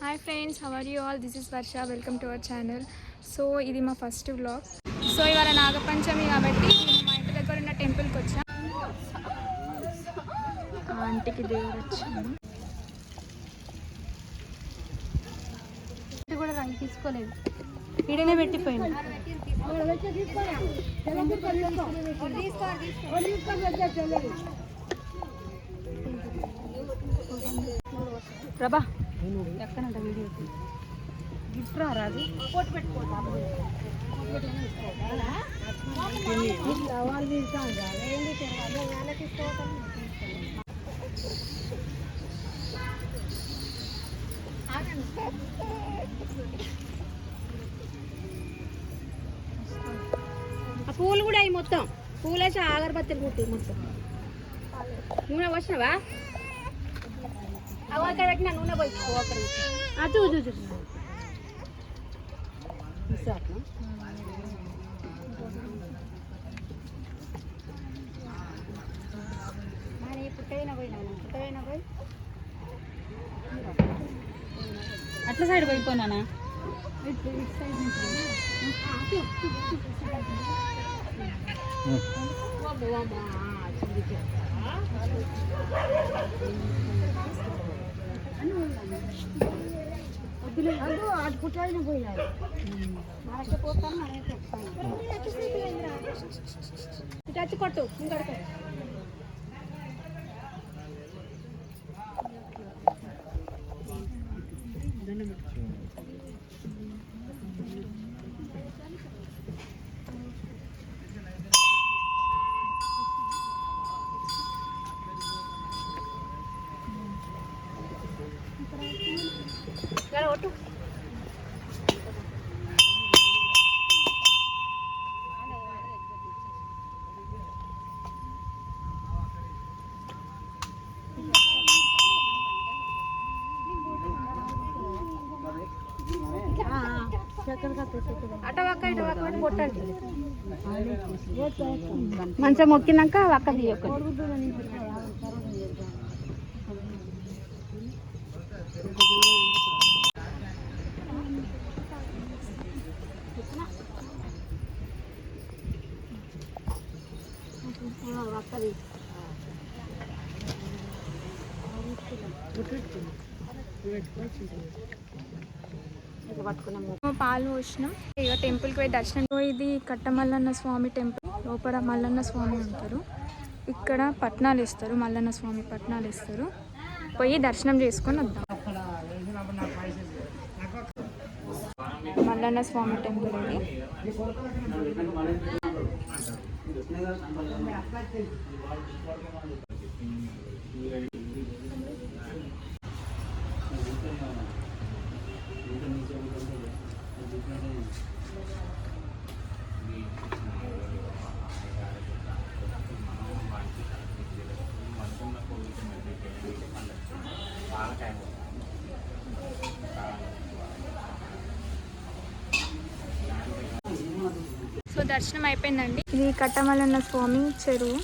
Hi friends, how are you all? This is Varsha. Welcome to our channel. So ఇది మా first vlog. So ఇవాళ నాగపంచమి కాబట్టి మేము మా ఇంటి దగ్గర ఉన్న టెంపుల్కి వచ్చాం. ఆంటీకి దేవుడు వచ్చాము. కూడా రంగు తీసుకోలేదు, ఈడనే పెట్టిపోయింది. ప్రభా ఎక్కడంట వీడియో గిఫ్ట్ రాదు పోటీ పెట్టుకోవాలి. ఆ పూలు కూడా అవి మొత్తం పూలు వేసి అగరబత్తీలు కుట్టి మొత్తం నూనె వచ్చినవా అవి అక్కడ పెట్టిన నూనె పోయి అటు పుట్టైనా పోయి అట్లా సైడ్ పోయిపోయినా ఇటు సైడ్ అది పుట్టైనా పోయినారు పోతాను ఇటు వచ్చి కొట్టు ఇంకడుకో. ఒట్టు అట వక్క ఇటు వక్క కొట్టండి. మంచిగా మొక్కినాక వక్క తీయకండి. పాలు పోసినాం. ఇక టెంపుల్కి పోయి దర్శనం. ఇది కట్టమల్లన్న స్వామి టెంపుల్. లోపల మల్లన్న స్వామి ఉంటారు. ఇక్కడ పట్నాలు ఇస్తారు, మల్లన్న స్వామి పట్నాలు ఇస్తారు. పోయి దర్శనం చేసుకొని వద్దాం. మల్లన్న స్వామి టెంపుల్ ఇది. సో దర్శనం అయిపోయిందండి. ఇది కట్టమల్లన్న స్వామి చెరువు.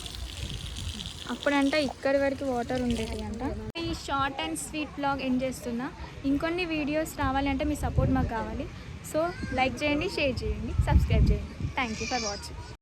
అప్పుడంటే ఇక్కడి వరకు వాటర్ ఉండేది అంట. ఈ short and sweet blog end చేస్తున్నా. ఇంకొన్ని వీడియోస్ రావాలి అంటే మీ సపోర్ట్ మాకు కావాలి. సో లైక్ చేయండి, షేర్ చేయండి, సబ్స్క్రైబ్ చేయండి. Thank you for watching.